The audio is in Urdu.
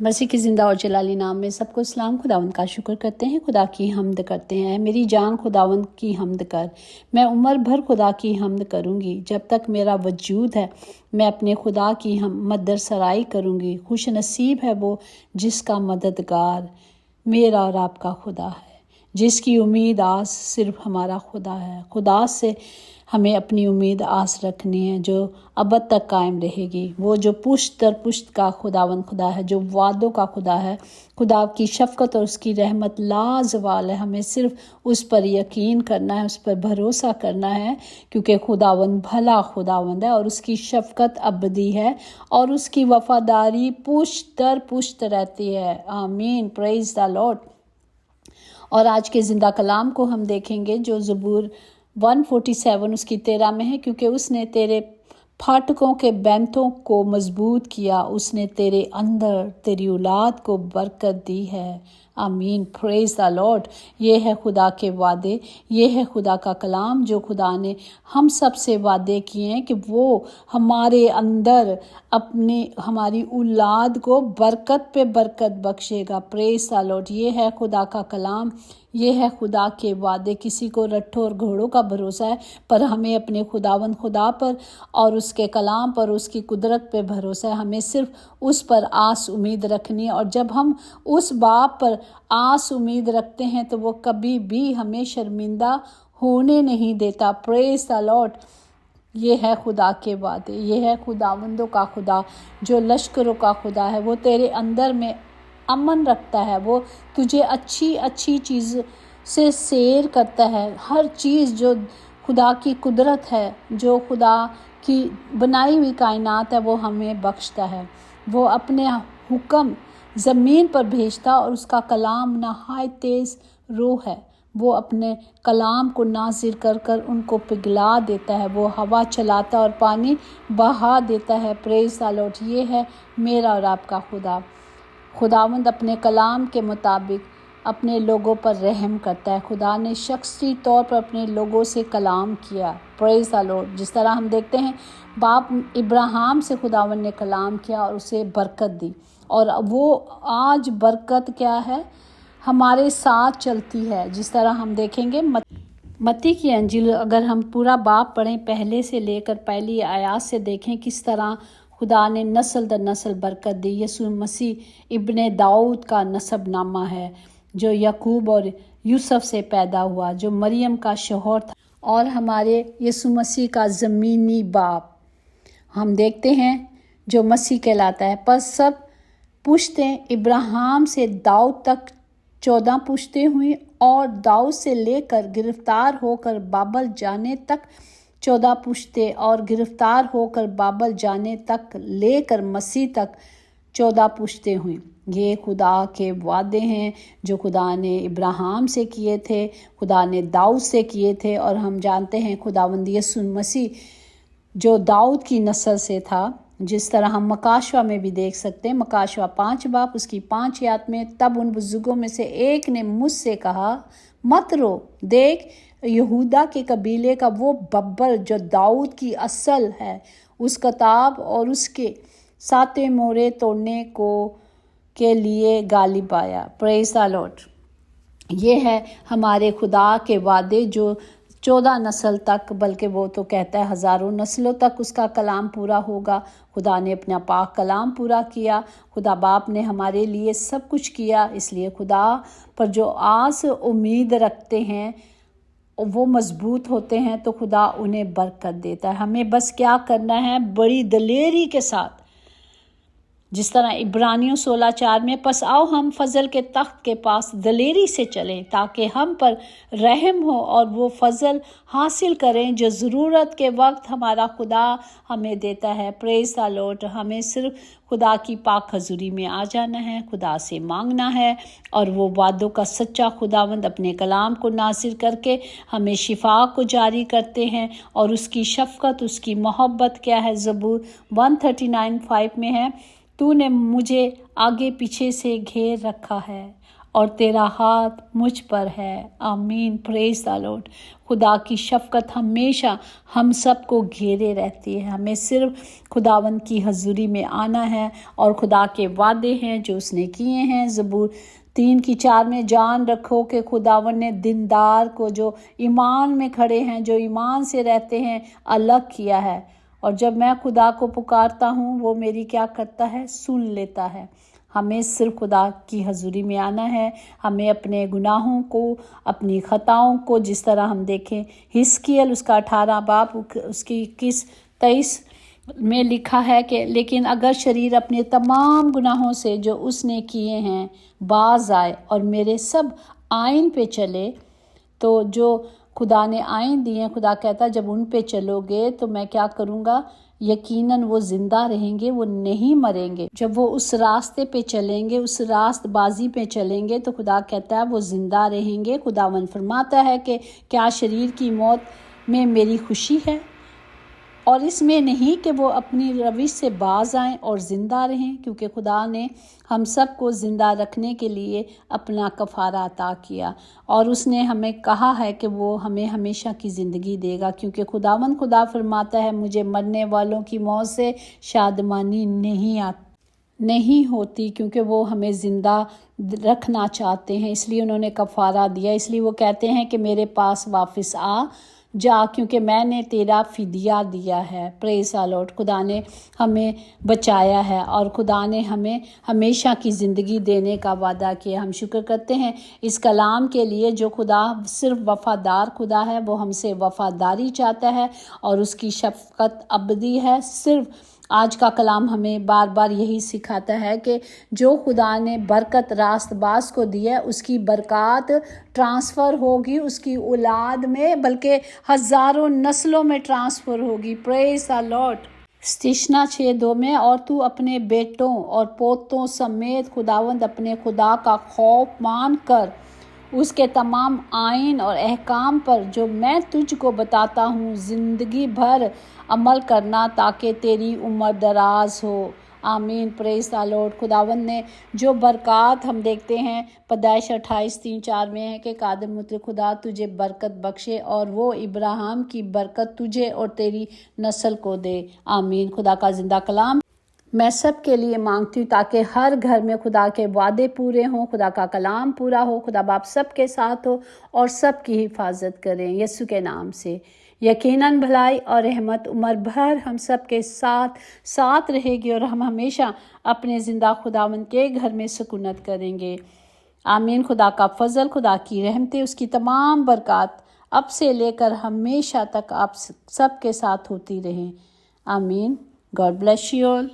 مسیح کی زندہ اور جلالی نام میں سب کو اسلام۔ خداوند کا شکر کرتے ہیں، خدا کی حمد کرتے ہیں۔ میری جان خداوند کی حمد کر، میں عمر بھر خدا کی حمد کروں گی۔ جب تک میرا وجود ہے میں اپنے خدا کی مدر سرائی کروں گی۔ خوش نصیب ہے وہ جس کا مددگار میرا اور آپ کا خدا ہے، جس کی امید آس صرف ہمارا خدا ہے۔ خدا سے ہمیں اپنی امید آس رکھنی ہے جو ابد تک قائم رہے گی۔ وہ جو پشت در پشت کا خداوند خدا ہے، جو وعدوں کا خدا ہے۔ خدا کی شفقت اور اس کی رحمت لازوال ہے۔ ہمیں صرف اس پر یقین کرنا ہے، اس پر بھروسہ کرنا ہے، کیونکہ خداوند بھلا خداوند ہے اور اس کی شفقت ابدی ہے اور اس کی وفاداری پشت در پشت رہتی ہے۔ آمین، پریز دا لارڈ۔ اور آج کے زندہ کلام کو ہم دیکھیں گے جو زبور 147 اس کی 13 میں ہے۔ کیونکہ اس نے تیرے پھاٹکوں کے بینتوں کو مضبوط کیا، اس نے تیرے اندر تیری اولاد کو برکت دی ہے۔ آمین، پریز دا لارڈ۔ یہ ہے خدا کے وعدے، یہ ہے خدا کا کلام جو خدا نے ہم سب سے وعدے کیے ہیں کہ وہ ہمارے اندر ہماری اولاد کو برکت پہ برکت بخشے گا۔ پریز دا لارڈ۔ یہ ہے خدا کا کلام، یہ ہے خدا کے وعدے۔ کسی کو رٹھوں اور گھوڑوں کا بھروسہ ہے، پر ہمیں اپنے خداوند خدا پر اور اس کے کلام پر، اس کی قدرت پہ بھروسہ ہے۔ ہمیں صرف اس پر آس امید رکھنی ہے، اور جب ہم اس باپ پر آس امید رکھتے ہیں تو وہ کبھی بھی ہمیں شرمندہ ہونے نہیں دیتا۔ پریز دا لارڈ۔ یہ ہے خدا کے وعدے، یہ ہے خداوندوں کا خدا جو لشکروں کا خدا ہے۔ وہ تیرے اندر میں امن رکھتا ہے، وہ تجھے اچھی چیز سے سیر کرتا ہے۔ ہر چیز جو خدا کی قدرت ہے، جو خدا کی بنائی ہوئی کائنات ہے، وہ ہمیں بخشتا ہے۔ وہ اپنے حکم زمین پر بھیجتا اور اس کا کلام نہایت تیز روح ہے۔ وہ اپنے کلام کو نازل کر کر ان کو پگھلا دیتا ہے۔ وہ ہوا چلاتا اور پانی بہا دیتا ہے۔ پریز دا لارڈ۔ یہ ہے میرا اور آپ کا خدا۔ خداوند اپنے کلام کے مطابق اپنے لوگوں پر رحم کرتا ہے۔ خدا نے شخصی طور پر اپنے لوگوں سے کلام کیا۔ پریز دا لارڈ۔ جس طرح ہم دیکھتے ہیں باپ ابراہیم سے خداوند نے کلام کیا اور اسے برکت دی، اور وہ آج برکت کیا ہے، ہمارے ساتھ چلتی ہے۔ جس طرح ہم دیکھیں گے متی کی انجیل، اگر ہم پورا باب پڑھیں پہلے سے لے کر پہلی آیات سے دیکھیں کس طرح خدا نے نسل در نسل برکت دی۔ یسوع مسیح ابن داؤد کا نسب نامہ ہے، جو یعقوب اور یوسف سے پیدا ہوا، جو مریم کا شوہر تھا اور ہمارے یسوع مسیح کا زمینی باپ ہم دیکھتے ہیں جو مسیح کہلاتا ہے۔ پس سب پشتیں ابراہیم سے داؤد تک 14 پشتیں ہوئیں، اور داؤد سے لے کر گرفتار ہو کر بابل جانے تک 14 پشتیں، اور گرفتار ہو کر بابل جانے تک لے کر مسیح تک 14 پشتیں ہوئیں۔ یہ خدا کے وعدے ہیں جو خدا نے ابراہیم سے کیے تھے، خدا نے داؤد سے کیے تھے، اور ہم جانتے ہیں خداوند یسوع مسیح جو داؤد کی نسل سے تھا۔ جس طرح ہم مکاشوہ میں بھی دیکھ سکتے ہیں، مکاشوہ 5 باب اس کی 5 آیات میں، تب ان بزرگوں میں سے ایک نے مجھ سے کہا، مت رو، دیکھ یہودا کے قبیلے کا وہ ببر جو داؤد کی اصل ہے، اس کتاب اور اس کے 7 مورے توڑنے کے لیے غالب آیا۔ پریز دا لارڈ۔ یہ ہے ہمارے خدا کے وعدے جو 14 نسل تک، بلکہ وہ تو کہتا ہے ہزاروں نسلوں تک اس کا کلام پورا ہوگا۔ خدا نے اپنا پاک کلام پورا کیا، خدا باپ نے ہمارے لیے سب کچھ کیا۔ اس لیے خدا پر جو آس امید رکھتے ہیں وہ مضبوط ہوتے ہیں، تو خدا انہیں برکت دیتا ہے۔ ہمیں بس کیا کرنا ہے، بڑی دلیری کے ساتھ، جس طرح عبرانیوں 16:4 میں، پس آؤ ہم فضل کے تخت کے پاس دلیری سے چلیں تاکہ ہم پر رحم ہو اور وہ فضل حاصل کریں جو ضرورت کے وقت ہمارا خدا ہمیں دیتا ہے۔ پریز دا لارڈ۔ ہمیں صرف خدا کی پاک حضوری میں آ جانا ہے، خدا سے مانگنا ہے، اور وہ وعدوں کا سچا خداوند اپنے کلام کو نازل کر کے ہمیں شفا کو جاری کرتے ہیں، اور اس کی شفقت، اس کی محبت کیا ہے۔ زبور 139:5 میں ہے، تو نے مجھے آگے پیچھے سے گھیر رکھا ہے اور تیرا ہاتھ مجھ پر ہے۔ آمین، پریز دی لارڈ۔ خدا کی شفقت ہمیشہ ہم سب کو گھیرے رہتی ہے۔ ہمیں صرف خداوند کی حضوری میں آنا ہے، اور خدا کے وعدے ہیں جو اس نے کیے ہیں۔ زبور 3:4 میں جان رکھو کہ خداوند نے دیندار کو جو ایمان میں کھڑے ہیں، جو ایمان سے رہتے ہیں، الگ کیا ہے، اور جب میں خدا کو پکارتا ہوں وہ میری کیا کرتا ہے؟ سن لیتا ہے۔ ہمیں صرف خدا کی حضوری میں آنا ہے۔ ہمیں اپنے گناہوں کو، اپنی خطاؤں کو، جس طرح ہم دیکھیں حزقیل اس کا 18 باب اس کی 21-23 میں لکھا ہے کہ لیکن اگر شریر اپنے تمام گناہوں سے جو اس نے کیے ہیں باز آئے اور میرے سب آئین پہ چلے، تو جو خدا نے آئین دیے ہیں، خدا کہتا ہے جب ان پہ چلو گے تو میں کیا کروں گا؟ یقیناً وہ زندہ رہیں گے، وہ نہیں مریں گے۔ جب وہ اس راستے پہ چلیں گے، اس راست بازی پہ چلیں گے، تو خدا کہتا ہے وہ زندہ رہیں گے۔ خداوند فرماتا ہے کہ کیا شریر کی موت میں میری خوشی ہے؟ اور اس میں نہیں کہ وہ اپنی روش سے باز آئیں اور زندہ رہیں، کیونکہ خدا نے ہم سب کو زندہ رکھنے کے لیے اپنا کفارہ عطا کیا، اور اس نے ہمیں کہا ہے کہ وہ ہمیں ہمیشہ کی زندگی دے گا، کیونکہ خداوند خدا فرماتا ہے مجھے مرنے والوں کی موت سے شادمانی نہیں ہوتی، کیونکہ وہ ہمیں زندہ رکھنا چاہتے ہیں، اس لیے انہوں نے کفارہ دیا۔ اس لیے وہ کہتے ہیں کہ میرے پاس واپس آ جا، کیونکہ میں نے تیرا فدیہ دیا ہے۔ پریز دی لارڈ۔ خدا نے ہمیں بچایا ہے، اور خدا نے ہمیں ہمیشہ کی زندگی دینے کا وعدہ کیا۔ ہم شکر کرتے ہیں اس کلام کے لیے، جو خدا صرف وفادار خدا ہے، وہ ہم سے وفاداری چاہتا ہے، اور اس کی شفقت ابدی ہے۔ صرف آج کا کلام ہمیں بار بار یہی سکھاتا ہے کہ جو خدا نے برکت راست باز کو دی ہے، اس کی برکات ٹرانسفر ہوگی اس کی اولاد میں، بلکہ ہزاروں نسلوں میں ٹرانسفر ہوگی۔ پریز دی لارڈ۔ استثنا 6:2 میں اور تو اپنے بیٹوں اور پوتوں سمیت خداوند اپنے خدا کا خوف مان کر اس کے تمام آئین اور احکام پر جو میں تجھ کو بتاتا ہوں زندگی بھر عمل کرنا، تاکہ تیری عمر دراز ہو۔ آمین، پریز دی لارڈ۔ خداوند نے جو برکات ہم دیکھتے ہیں پیدائش 28:3-4 میں ہے کہ قادر مطلق خدا تجھے برکت بخشے، اور وہ ابراہیم کی برکت تجھے اور تیری نسل کو دے۔ آمین۔ خدا کا زندہ کلام میں سب کے لیے مانگتی ہوں تاکہ ہر گھر میں خدا کے وعدے پورے ہوں، خدا کا کلام پورا ہو، خدا باپ سب کے ساتھ ہو اور سب کی حفاظت کریں یسوع کے نام سے۔ یقیناً بھلائی اور رحمت عمر بھر ہم سب کے ساتھ رہے گی، اور ہم ہمیشہ اپنے زندہ خداوند کے گھر میں سکونت کریں گے۔ آمین۔ خدا کا فضل، خدا کی رحمتیں، اس کی تمام برکات اب سے لے کر ہمیشہ تک آپ سب کے ساتھ ہوتی رہیں۔ آمین۔ God bless you all.